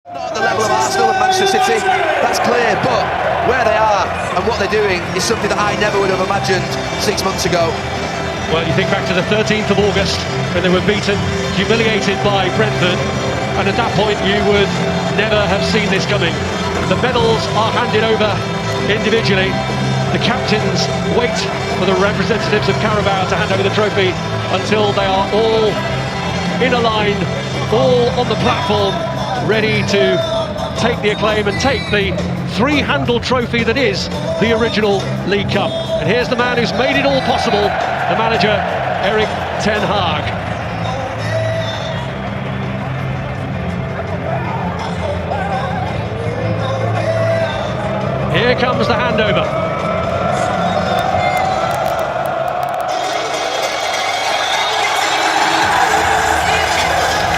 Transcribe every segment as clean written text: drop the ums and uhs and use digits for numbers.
Not at the level of Arsenal and Manchester City, that's clear, but where they are and what they're doing is something that I never would have imagined 6 months ago. Well, you think back to the 13th of August when they were beaten, humiliated by Brentford, and at that point you would never have seen this coming. The medals are handed over individually. The captains wait for the representatives of Carabao to hand over the trophy until they are all in a line, all on the platform, ready to take the acclaim and take the three-handled trophy that is the original League Cup. And here's the man who's made it all possible, the manager, Erik ten Hag. Here comes the handover.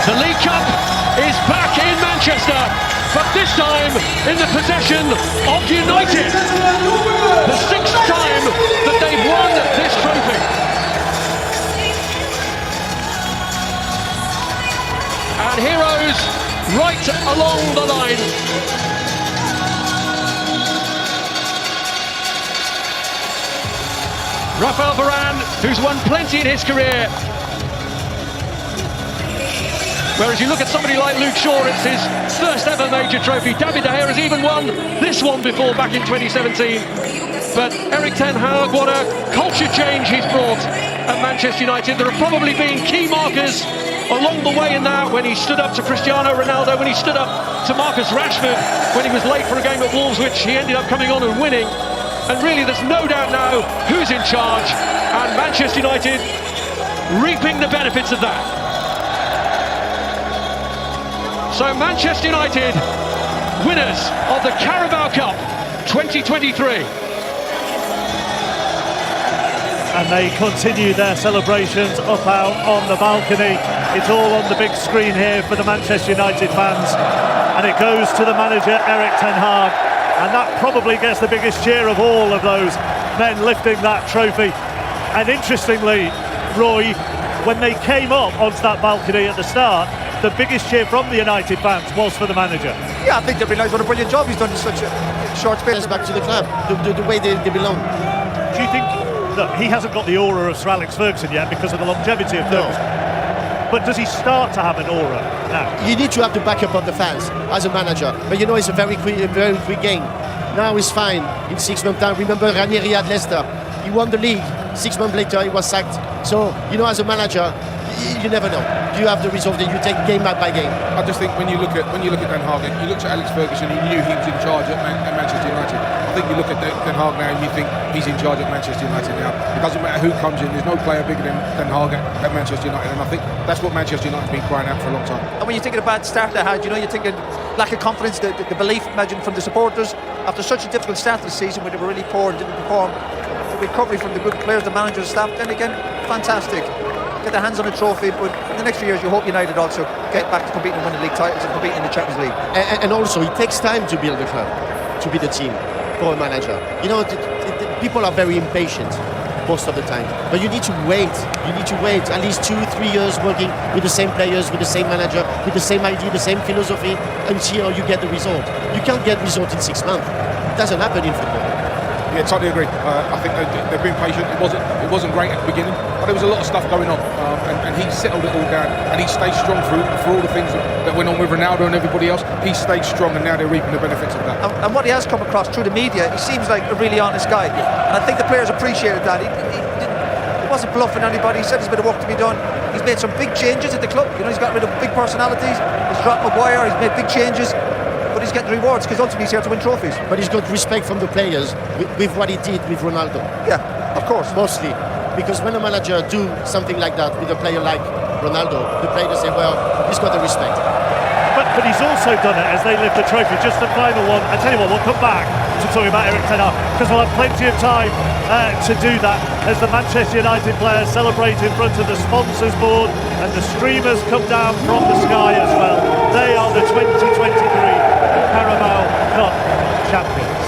The League Cup is back in Manchester, but this time in the possession of United. The sixth time that they've won this trophy. And heroes right along the line. Rafael Varane, who's won plenty in his career. Whereas you look at somebody like Luke Shaw, it's his first ever major trophy. David De Gea has even won this one before, back in 2017. But Erik ten Hag, what a culture change he's brought at Manchester United. There have probably been key markers along the way in that, when he stood up to Cristiano Ronaldo, when he stood up to Marcus Rashford, when he was late for a game at Wolves, which he ended up coming on and winning. And really, there's no doubt now who's in charge, and Manchester United reaping the benefits of that. So Manchester United, winners of the Carabao Cup 2023. And they continue their celebrations up out on the balcony. It's all on the big screen here for the Manchester United fans. And it goes to the manager, Erik ten Hag. And that probably gets the biggest cheer of all of those men lifting that trophy. And interestingly, Roy, when they came up onto that balcony at the start, the biggest cheer from the United fans was for the manager. Yeah, I think they realise what a brilliant job he's done in such a short space. Back to the club, the way they belong. Do you think, look, he hasn't got the aura of Sir Alex Ferguson yet because of the longevity of Ferguson. But does he start to have an aura now? You need to have the backup of the fans as a manager. But you know, it's a very quick game. Now he's fine in 6 months' time. Remember Ranieri at Leicester. He won the league. 6 months later, he was sacked. So, you know, as a manager, you never know. You have the result that you take game by game. I just think when you look at ten Hag, you look at Alex Ferguson, you knew he was in charge at Manchester United. I think you look at ten Hag now and you think he's in charge at Manchester United now. It doesn't matter who comes in, there's no player bigger than ten Hag at Manchester United, and I think that's what Manchester United's been crying out for a long time. And when you think of the bad start they had, you know, you're thinking lack of confidence, the belief, imagine, from the supporters after such a difficult start to the season where they were really poor and didn't perform. The recovery from the good players, the managers, staff, then again, fantastic. Get their hands on a trophy, but in the next few years you hope United also get back to competing and winning league titles and competing in the Champions League. And also, it takes time to build a club, to be the team for a manager. You know, people are very impatient most of the time, but you need to wait. You need to wait at least 2-3 years working with the same players, with the same manager, with the same idea, the same philosophy, until you get the result. You can't get result in 6 months. It doesn't happen in football. Yeah, totally agree. I think they've been patient. It wasn't great at the beginning, but there was a lot of stuff going on, and he settled it all down, and he stayed strong for all the things that went on with Ronaldo and everybody else. He stayed strong, and now they're reaping the benefits of that. And what he has come across through the media, he seems like a really honest guy, and I think the players appreciated that. He wasn't bluffing anybody. He said there's a bit of work to be done. He's made some big changes at the club. You know, he's got rid of big personalities. He's dropped Maguire. He's made big changes. But he's getting rewards because ultimately he's here to win trophies. But he's got respect from the players with what he did with Ronaldo. Yeah, of course. Mostly. Because when a manager do something like that with a player like Ronaldo, the players say, well, he's got the respect. But he's also done it as they lift the trophy. Just the final one. I tell you what, we'll come back to talking about Erik ten Hag because we'll have plenty of time to do that as the Manchester United players celebrate in front of the sponsors board and the streamers come down from the sky as well. They are the 2023 Carabao Cup champions.